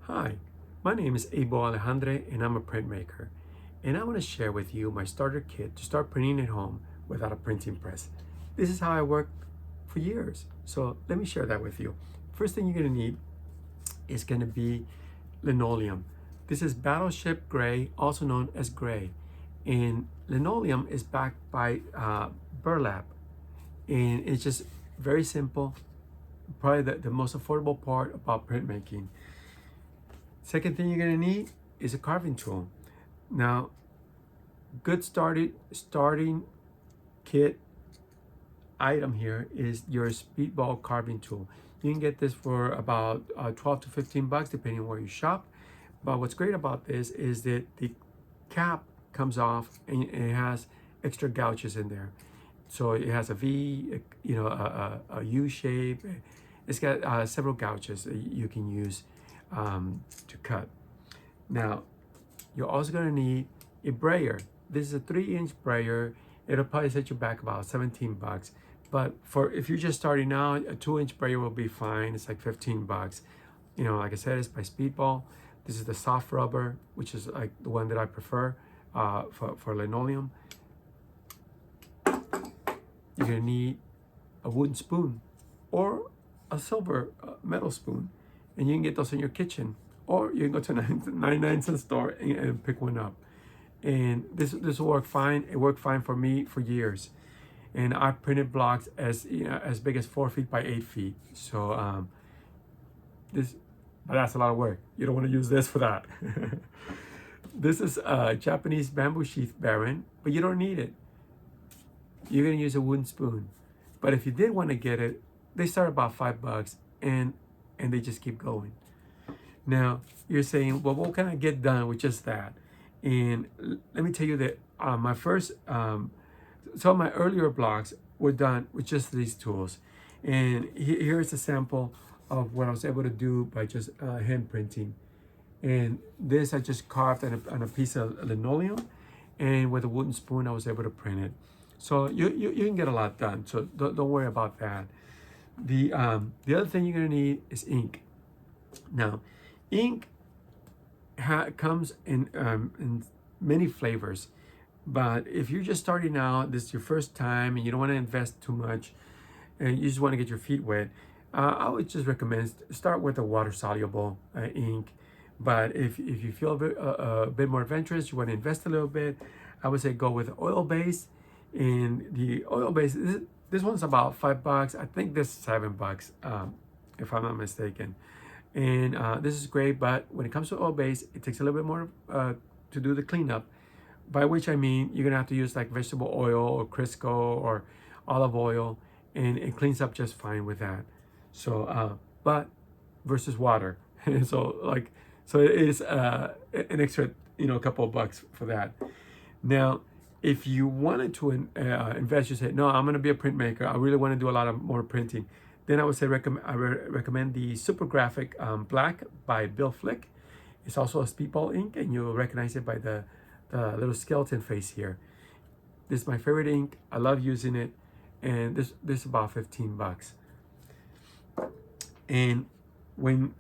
Hi, my name is Abel Alejandre and I'm a printmaker. And I want to share with you my starter kit to start printing at home without a printing press. This is how I worked for years. So let me share that with you. First thing you're going to need is going to be linoleum. This is battleship gray, also known as gray. And linoleum is backed by burlap. And it's just very simple, probably the most affordable part about printmaking. Second thing you're gonna need is a carving tool. Now, good starting kit item here is your Speedball carving tool. You can get this for about 12 to 15 bucks depending on where you shop. But what's great about this is that the cap comes off and it has extra gouges in there. So it has a V, a U shape. It's got several gouges that you can use to cut. Now, you're also going to need a brayer. This is a 3-inch brayer. It'll probably set you back about 17 bucks. But if you're just starting out, a 2-inch brayer will be fine. It's like 15 bucks. You know, like I said, it's by Speedball. This is the soft rubber, which is like the one that I prefer for linoleum. You're going to need a wooden spoon or a silver metal spoon. And you can get those in your kitchen. Or you can go to a 99-cent store and pick one up. And this will work fine. It worked fine for me for years. And I printed blocks as big as 4 feet by 8 feet. So but that's a lot of work. You don't want to use this for that. This is a Japanese bamboo sheath Baren, but you don't need it. You're gonna use a wooden spoon. But if you did want to get it, they start about 5 bucks and they just keep going. Now, you're saying, well, what can I get done with just that? And let me tell you that some of my earlier blocks were done with just these tools. And here's a sample of what I was able to do by just hand printing. And this I just carved on a piece of linoleum, and with a wooden spoon I was able to print it. So you can get a lot done, so don't worry about that. The other thing you're gonna need is ink. Now, ink comes in many flavors, but if you're just starting out, this is your first time, and you don't want to invest too much, and you just want to get your feet wet, I would just recommend start with a water-soluble ink. But if you feel a bit more adventurous, you want to invest a little bit, I would say go with oil-based. And the oil-based, this one's about 5 bucks. I think this is 7 bucks, if I'm not mistaken. And this is great, but when it comes to oil-based, it takes a little bit more to do the cleanup. By which I mean you're gonna have to use like vegetable oil or Crisco or olive oil, and it cleans up just fine with that. So, but versus water, so it is an extra, couple of bucks for that. Now, if you wanted to invest, you say, no, I'm gonna be a printmaker. I really want to do a lot of more printing. Then I would say recommend the Supergraphic Black by Bill Flick. It's also a Speedball ink, and you'll recognize it by the little skeleton face here. This is my favorite ink. I love using it, and this is about 15 bucks. And when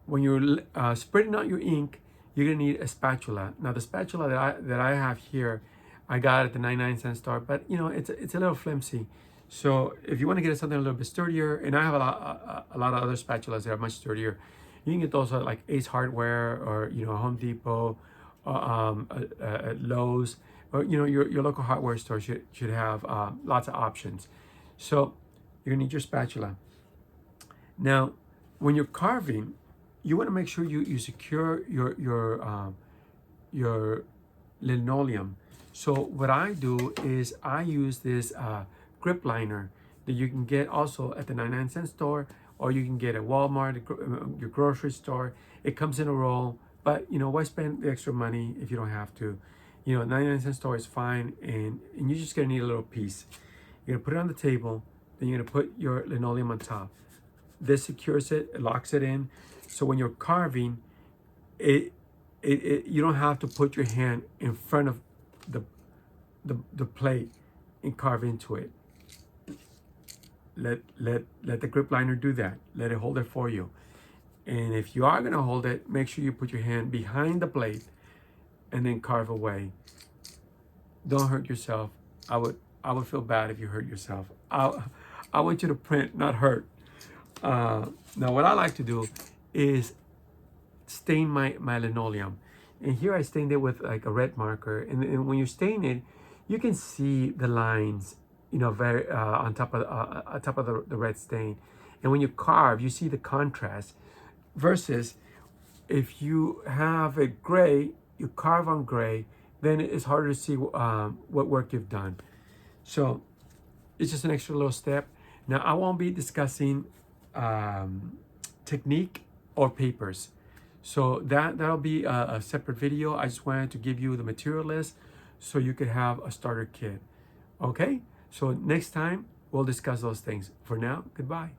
you're spreading out your ink, you're gonna need a spatula. Now the spatula that I have here, I got at the 99-cent store, but it's a little flimsy. So if you want to get something a little bit sturdier, and I have a lot of other spatulas that are much sturdier, you can get those at like Ace Hardware or Home Depot, at Lowe's, or your local hardware store should have lots of options. So you're gonna need your spatula. Now, when you're carving, you want to make sure you secure your linoleum. So what I do is I use this grip liner that you can get also at the 99-cent store, or you can get at Walmart, your grocery store. It comes in a roll, but why spend the extra money if you don't have to? 99-cent store is fine, and you're just gonna need a little piece. You're gonna put it on the table, then you're gonna put your linoleum on top. This secures it, it locks it in. So when you're carving, you don't have to put your hand in front of the plate and carve into it. Let the grip liner do that. Let it hold it for you. And if you are gonna hold it, make sure you put your hand behind the blade and then carve away. Don't hurt yourself. I would feel bad if you hurt yourself. I want you to print, not hurt. Now what I like to do is stain my linoleum. And here I stained it with like a red marker. And when you stain it, you can see the lines, you know, very on top of the red stain. And when you carve, you see the contrast. Versus if you have it gray, you carve on gray, then it's harder to see what work you've done. So it's just an extra little step. Now I won't be discussing technique or papers. So that'll be a separate video. I just wanted to give you the material list so you could have a starter kit. Okay, so next time we'll discuss those things. For now, goodbye.